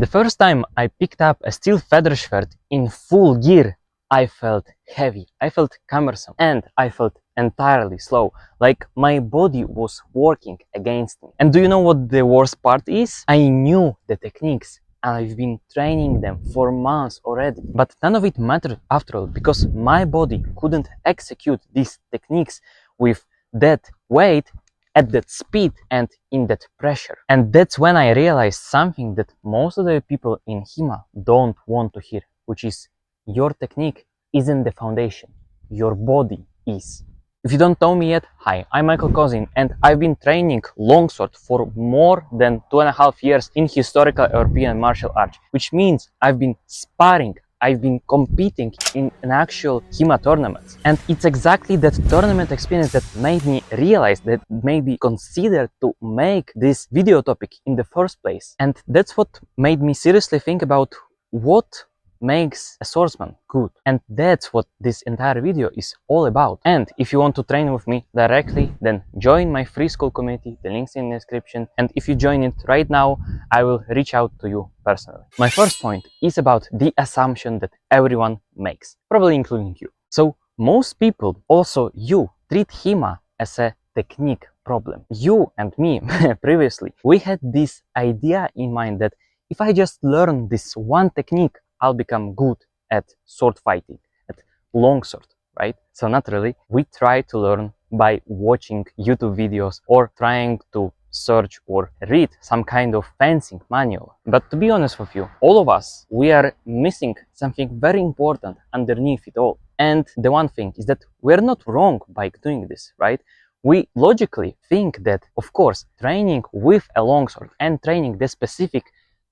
The first time I picked up a steel feather schwert in full gear, I felt heavy, I felt cumbersome, and I felt entirely slow, like my body was working against me. And do you know what the worst part is? I knew the techniques and I've been training them for months already, but none of it mattered after all, because my body couldn't execute these techniques with that weight, at that speed, and in that pressure. And that's when I realized something that most of the people in HEMA don't want to hear, which is your technique isn't the foundation, your body is. If you don't know me yet, hi, I'm Michael Kozin, and I've been training longsword for more than 2.5 years in historical European martial arts, which means I've been sparring, I've been competing in an actual HEMA tournament. And it's exactly that tournament experience that made me realize, that made me consider to make this video topic in the first place. And that's what made me seriously think about what makes a swordsman good. And that's what this entire video is all about. And if you want to train with me directly, then join my free school community, the link's in the description. And if you join it right now, I will reach out to you personally. My first point is about the assumption that everyone makes, probably including you. So most people, also you, treat HEMA as a technique problem. You and me previously, we had this idea in mind that if I just learn this one technique, I'll become good at sword fighting, at longsword, right? So not really. We try to learn by watching YouTube videos or trying to search or read some kind of fencing manual. But to be honest with you, all of us, we are missing something very important underneath it all. And the one thing is that we're not wrong by doing this, right? We logically think that, of course, training with a longsword and training the specific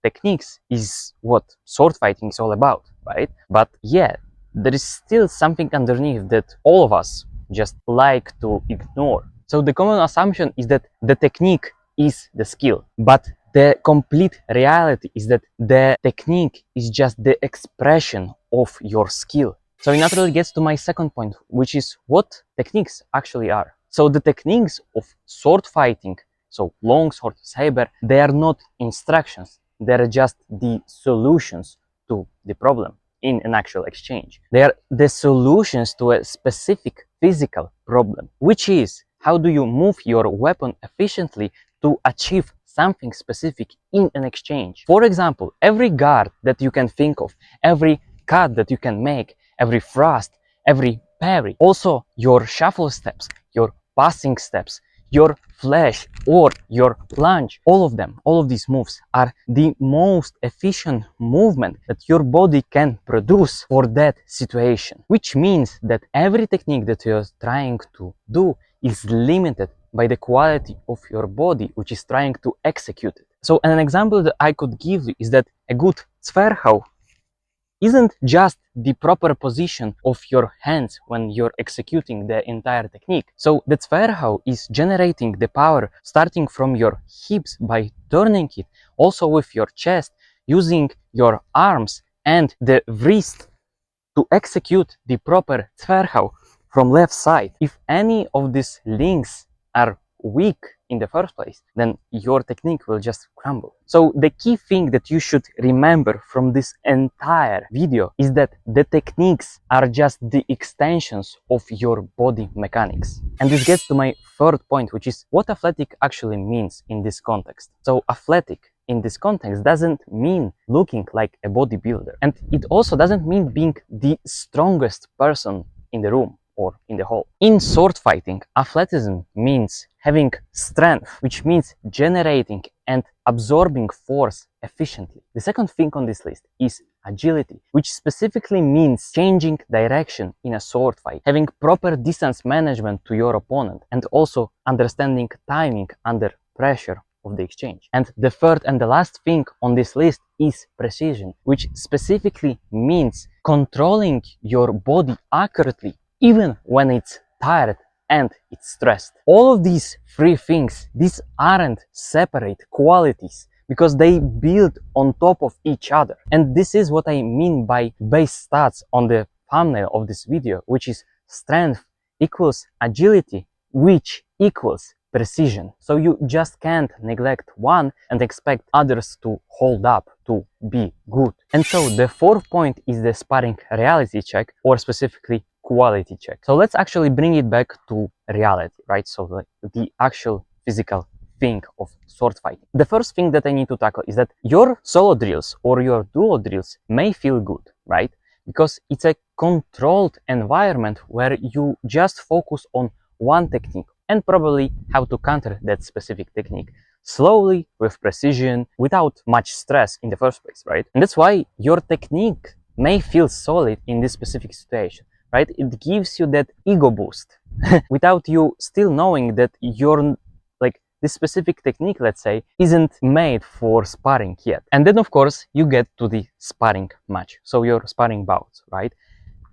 techniques is what sword fighting is all about, right? But yeah, there is still something underneath that all of us just like to ignore. So the common assumption is that the technique is the skill, but the complete reality is that the technique is just the expression of your skill. So it naturally gets to my second point, which is what techniques actually are. So the techniques of sword fighting, so longsword, saber, they are not instructions. They're just the solutions to the problem in an actual exchange. They are the solutions to a specific physical problem, which is how do you move your weapon efficiently to achieve something specific in an exchange. For example, every guard that you can think of, every cut that you can make, every thrust, every parry, also your shuffle steps, your passing steps, your flash or your lunge, all of them, all of these moves are the most efficient movement that your body can produce for that situation. Which means that every technique that you're trying to do is limited by the quality of your body, which is trying to execute it. So an example that I could give you is that a good zwerchhau isn't just the proper position of your hands when you're executing the entire technique. So the zwerchhau is generating the power starting from your hips by turning it also with your chest, using your arms and the wrist to execute the proper zwerchhau from left side. If any of these links are weak in the first place, then your technique will just crumble. So the key thing that you should remember from this entire video is that the techniques are just the extensions of your body mechanics. And this gets to my third point, which is what athletic actually means in this context. So athletic in this context doesn't mean looking like a bodybuilder, and it also doesn't mean being the strongest person in the room or in the hall. In sword fighting, athleticism means having strength, which means generating and absorbing force efficiently. The second thing on this list is agility, which specifically means changing direction in a sword fight, having proper distance management to your opponent, and also understanding timing under pressure of the exchange. And the third and the last thing on this list is precision, which specifically means controlling your body accurately even when it's tired and it's stressed. All of these three things, these aren't separate qualities because they build on top of each other. And this is what I mean by base stats on the thumbnail of this video, which is strength equals agility, which equals precision. So you just can't neglect one and expect others to hold up, to be good. And so the fourth point is the sparring reality check, or specifically quality check. So let's actually bring it back to reality, right? So the actual physical thing of sword fighting. The first thing that I need to tackle is that your solo drills or your duo drills may feel good, right? Because it's a controlled environment where you just focus on one technique and probably how to counter that specific technique slowly, with precision, without much stress in the first place, right? And that's why your technique may feel solid in this specific situation, right? It gives you that ego boost without you still knowing that you're like this specific technique, let's say, isn't made for sparring yet. And then of course you get to the sparring match, so your sparring bouts, right?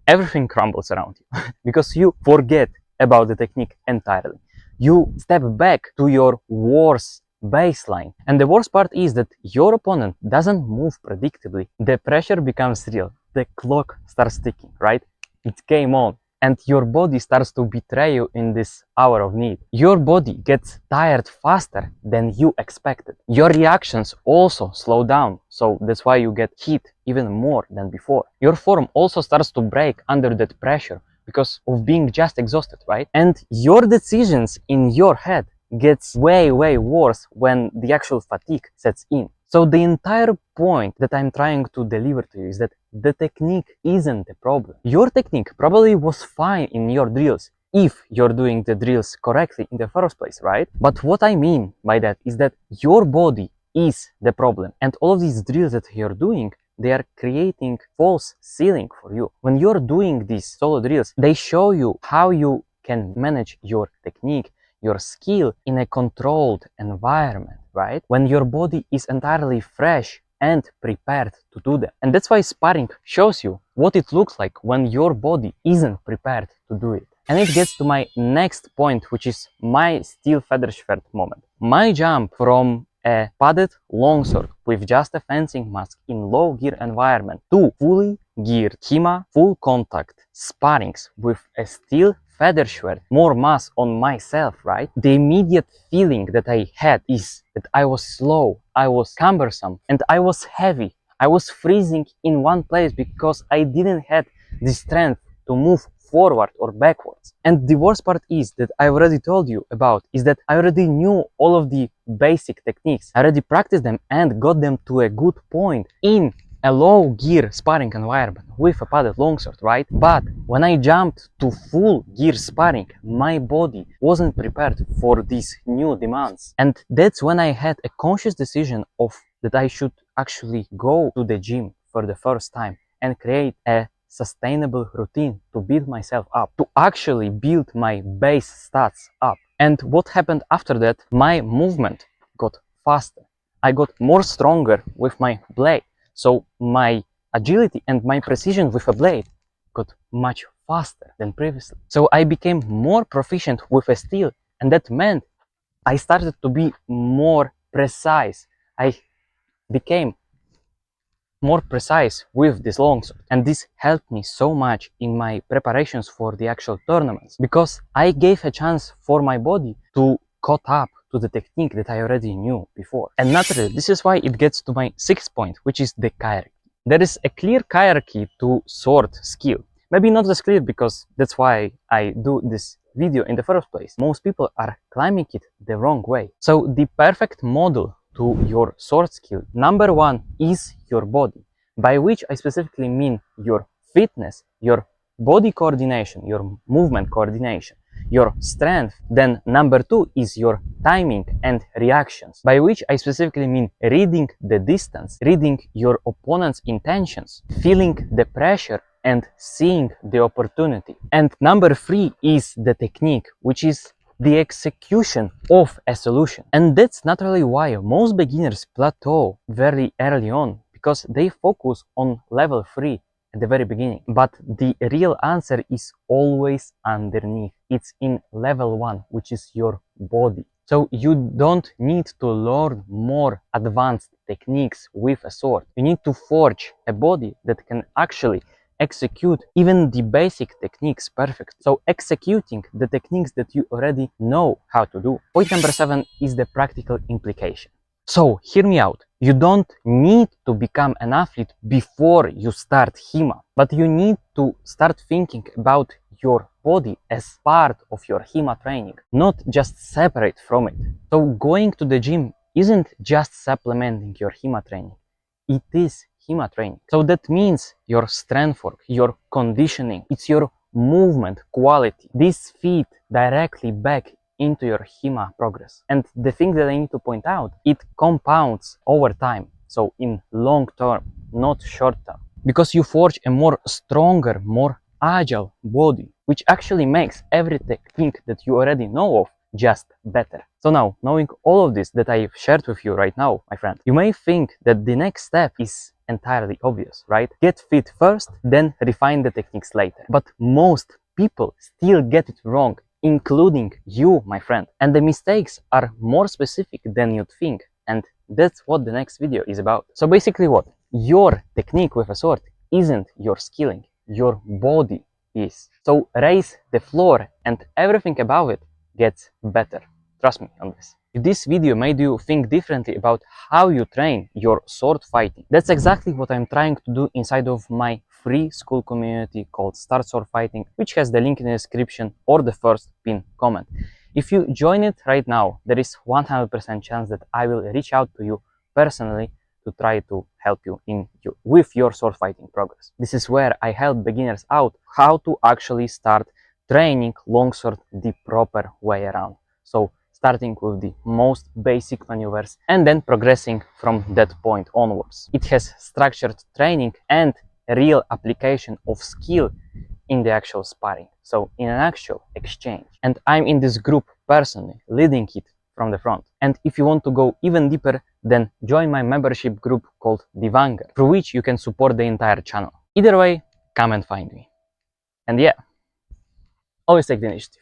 Everything crumbles around you because you forget about the technique entirely. You step back to your war's baseline. And the worst part is that your opponent doesn't move predictably. The pressure becomes real. The clock starts ticking, right? It's game on. And your body starts to betray you in this hour of need. Your body gets tired faster than you expected. Your reactions also slow down, so that's why you get hit even more than before. Your form also starts to break under that pressure because of being just exhausted, right? And your decisions in your head gets way worse when the actual fatigue sets in. So the entire point that I'm trying to deliver to you is that the technique isn't the problem. Your technique probably was fine in your drills if you're doing the drills correctly in the first place, right? But what I mean by that is that your body is the problem, and all of these drills that you're doing, they are creating false ceiling for you. When you're doing these solo drills, they show you how you can manage your technique, your skill in a controlled environment, right? When your body is entirely fresh and prepared to do that. And that's why sparring shows you what it looks like when your body isn't prepared to do it. And it gets to my next point, which is my steel feather schwert moment. My jump from a padded longsword with just a fencing mask in low gear environment to fully geared HEMA, full contact sparrings with a steel feather schwert, more mass on myself, right? The immediate feeling that I had is that I was slow, I was cumbersome, and I was heavy. I was freezing in one place because I didn't have the strength to move forward or backwards. And the worst part is that I already told you about is that I already knew all of the basic techniques. I already practiced them and got them to a good point in a low gear sparring environment with a padded longsword, right? But when I jumped to full gear sparring, my body wasn't prepared for these new demands. And that's when I had a conscious decision of that I should actually go to the gym for the first time and create a sustainable routine to build myself up, to actually build my base stats up. And what happened after that? My movement got faster. I got more stronger with my blade. So my agility and my precision with a blade got much faster than previously. So I became more proficient with a steel, and that meant I started to be more precise. I became more precise with this longsword, and this helped me so much in my preparations for the actual tournaments because I gave a chance for my body to caught up to the technique that I already knew before. And naturally, this is why it gets to my sixth point, which is the hierarchy. There is a clear hierarchy to sword skill. Maybe not as clear because that's why I do this video in the first place. Most people are climbing it the wrong way. So the perfect model to your sword skill, number one, is your body, by which I specifically mean your fitness, your body coordination, your movement coordination, your strength. Then number two is your timing and reactions, by which I specifically mean reading the distance, reading your opponent's intentions, feeling the pressure and seeing the opportunity. And number three is the technique, which is the execution of a solution. And that's naturally why most beginners plateau very early on, because they focus on level 3 at the very beginning. But the real answer is always underneath. It's in level 1, which is your body. So you don't need to learn more advanced techniques with a sword. You need to forge a body that can actually execute even the basic techniques perfect. So executing the techniques that you already know how to do. Point number 7 is the practical implication. So hear me out. You don't need to become an athlete before you start HEMA, but you need to start thinking about your body as part of your HEMA training, not just separate from it. So going to the gym isn't just supplementing your HEMA training, it is HEMA training. So that means your strength work, your conditioning, it's your movement quality. This feed directly back into your HEMA progress. And the thing that I need to point out, it compounds over time. So in long term, not short term. Because you forge a more stronger, more agile body, which actually makes every technique that you already know of just better. So now, knowing all of this that I've shared with you right now, my friend, you may think that the next step is entirely obvious, right? Get fit first, then refine the techniques later. But most people still get it wrong, including you, my friend. And the mistakes are more specific than you'd think. And that's what the next video is about. So basically what? Your technique with a sword isn't your skilling, your body is. So raise the floor and everything about it gets better. Trust me on this. If this video made you think differently about how you train your sword fighting, that's exactly what I'm trying to do inside of my free school community called START SWORDFIGHTING, which has the link in the description or the first pinned comment. If you join it right now, there is 100% chance that I will reach out to you personally to try to help you with your sword fighting progress. This is where I help beginners out how to actually start training longsword the proper way around. So starting with the most basic maneuvers and then progressing from that point onwards. It has structured training and real application of skill in the actual sparring, so in an actual exchange. And I'm in this group personally, leading it from the front. And if you want to go even deeper, then join my membership group called The Vanguard, through which you can support the entire channel. Either way, come and find me. And yeah, always take the initiative.